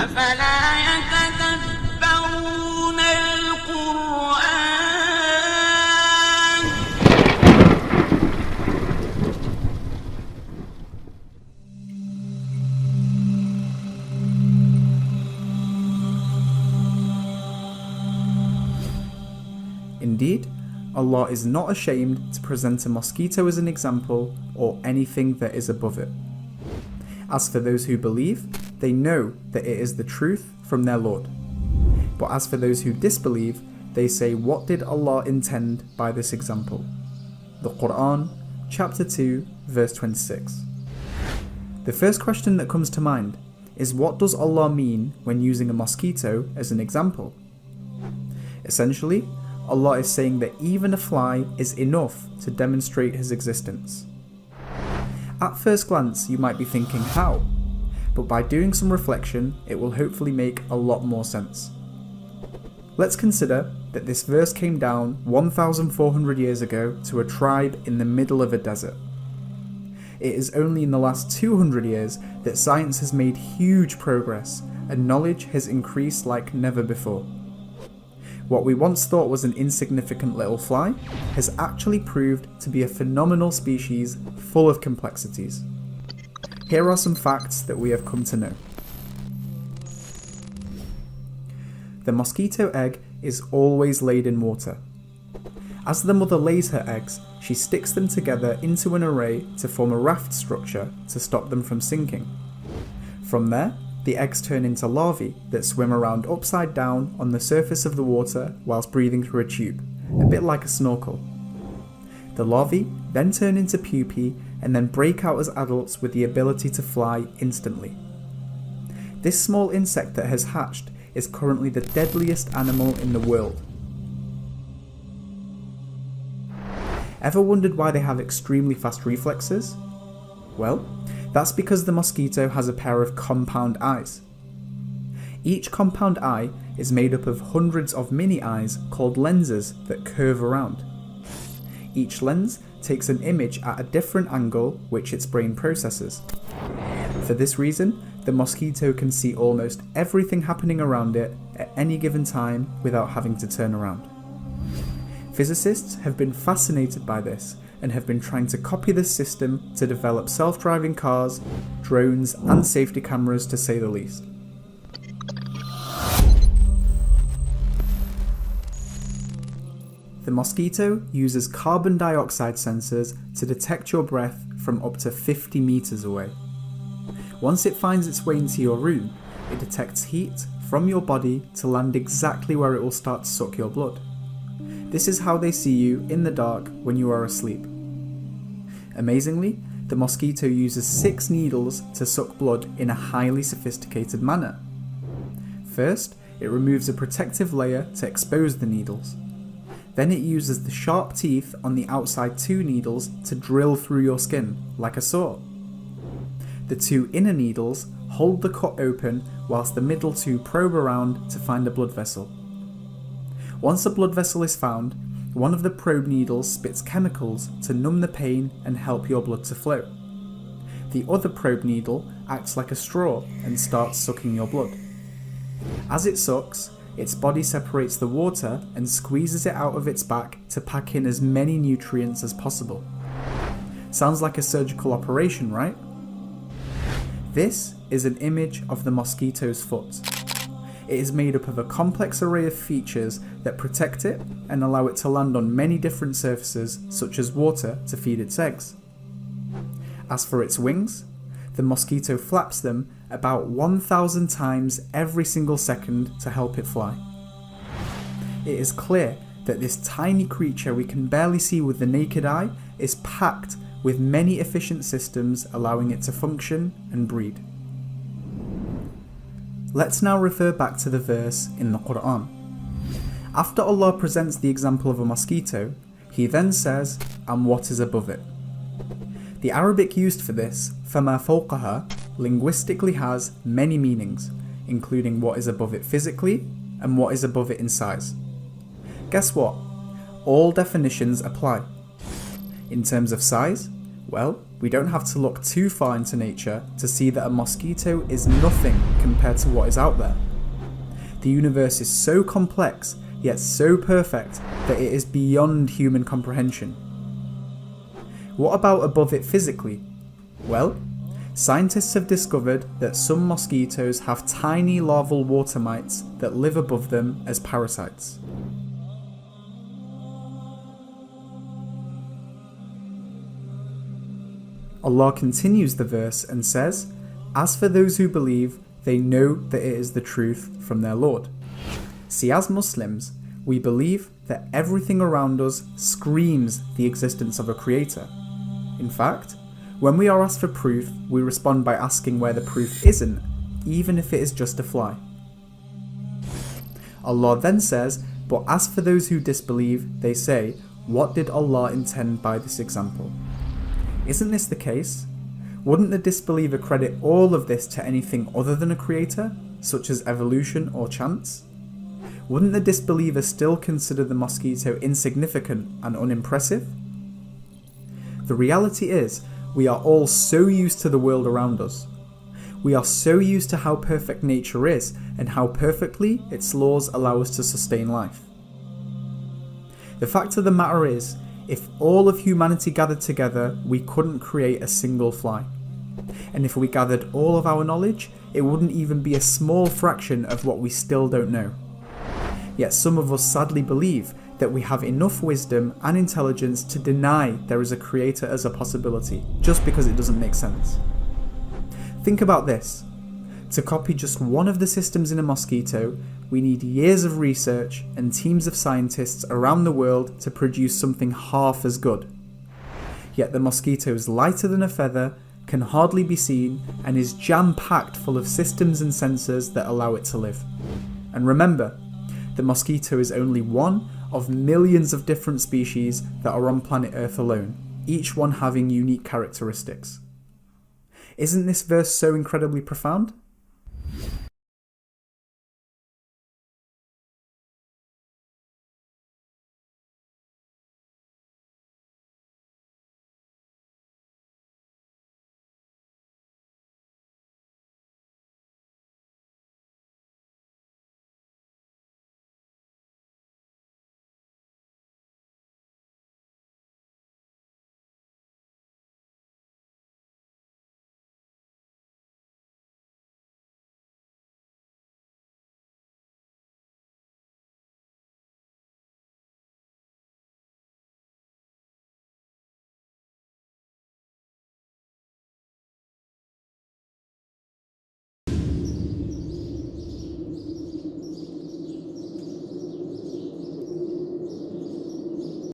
أفلا يتدبرون القرآن. Indeed, Allah is not ashamed to present a mosquito as an example or anything that is above it. As for those who believe, they know that it is the truth from their Lord. But as for those who disbelieve, they say, what did Allah intend by this example? The Qur'an, chapter 2, verse 26. The first question that comes to mind is, what does Allah mean when using a mosquito as an example? Essentially, Allah is saying that even a fly is enough to demonstrate His existence. At first glance, you might be thinking, how? But by doing some reflection, it will hopefully make a lot more sense. Let's consider that this verse came down 1,400 years ago to a tribe in the middle of a desert. It is only in the last 200 years that science has made huge progress and knowledge has increased like never before. What we once thought was an insignificant little fly has actually proved to be a phenomenal species full of complexities. Here are some facts that we have come to know. The mosquito egg is always laid in water. As the mother lays her eggs, she sticks them together into an array to form a raft structure to stop them from sinking. From there, the eggs turn into larvae that swim around upside down on the surface of the water whilst breathing through a tube, a bit like a snorkel. The larvae then turn into pupae and then break out as adults with the ability to fly instantly. This small insect that has hatched is currently the deadliest animal in the world. Ever wondered why they have extremely fast reflexes? Well, that's because the mosquito has a pair of compound eyes. Each compound eye is made up of hundreds of mini eyes called lenses that curve around. Each lens takes an image at a different angle which its brain processes. For this reason, the mosquito can see almost everything happening around it at any given time without having to turn around. Physicists have been fascinated by this and have been trying to copy this system to develop self-driving cars, drones and safety cameras, to say the least. The mosquito uses carbon dioxide sensors to detect your breath from up to 50 meters away. Once it finds its way into your room, it detects heat from your body to land exactly where it will start to suck your blood. This is how they see you in the dark when you are asleep. Amazingly, the mosquito uses 6 needles to suck blood in a highly sophisticated manner. First, it removes a protective layer to expose the needles. Then it uses the sharp teeth on the outside 2 needles to drill through your skin, like a saw. The 2 inner needles hold the cut open whilst the middle 2 probe around to find a blood vessel. Once a blood vessel is found, one of the probe needles spits chemicals to numb the pain and help your blood to flow. The other probe needle acts like a straw and starts sucking your blood. As it sucks, its body separates the water and squeezes it out of its back to pack in as many nutrients as possible. Sounds like a surgical operation, right? This is an image of the mosquito's foot. It is made up of a complex array of features that protect it and allow it to land on many different surfaces, such as water, to feed its eggs. As for its wings, the mosquito flaps them about 1,000 times every single second to help it fly. It is clear that this tiny creature we can barely see with the naked eye is packed with many efficient systems allowing it to function and breed. Let's now refer back to the verse in the Qur'an. After Allah presents the example of a mosquito, He then says, and what is above it. The Arabic used for this, فَمَا فَوْقَهَا, linguistically has many meanings, including what is above it physically and what is above it in size. Guess what? All definitions apply. In terms of size, Well, we don't have to look too far into nature to see that a mosquito is nothing compared to what is out there. The universe is so complex, yet so perfect, that it is beyond human comprehension. What about above it physically? Well, scientists have discovered that some mosquitoes have tiny larval water mites that live above them as parasites. Allah continues the verse and says, "As for those who believe, they know that it is the truth from their Lord." See, as Muslims, we believe that everything around us screams the existence of a creator. In fact, when we are asked for proof, we respond by asking where the proof isn't, even if it is just a fly. Allah then says, "But as for those who disbelieve, they say, what did Allah intend by this example?" Isn't this the case? Wouldn't the disbeliever credit all of this to anything other than a creator, such as evolution or chance? Wouldn't the disbeliever still consider the mosquito insignificant and unimpressive? The reality is, we are all so used to the world around us. We are so used to how perfect nature is and how perfectly its laws allow us to sustain life. The fact of the matter is, if all of humanity gathered together, we couldn't create a single fly. And if we gathered all of our knowledge, it wouldn't even be a small fraction of what we still don't know. Yet some of us sadly believe that we have enough wisdom and intelligence to deny there is a creator as a possibility, just because it doesn't make sense. Think about this. To copy just one of the systems in a mosquito, we need years of research and teams of scientists around the world to produce something half as good. Yet the mosquito is lighter than a feather, can hardly be seen, and is jam-packed full of systems and sensors that allow it to live. And remember, the mosquito is only one of millions of different species that are on planet Earth alone, each one having unique characteristics. Isn't this verse so incredibly profound?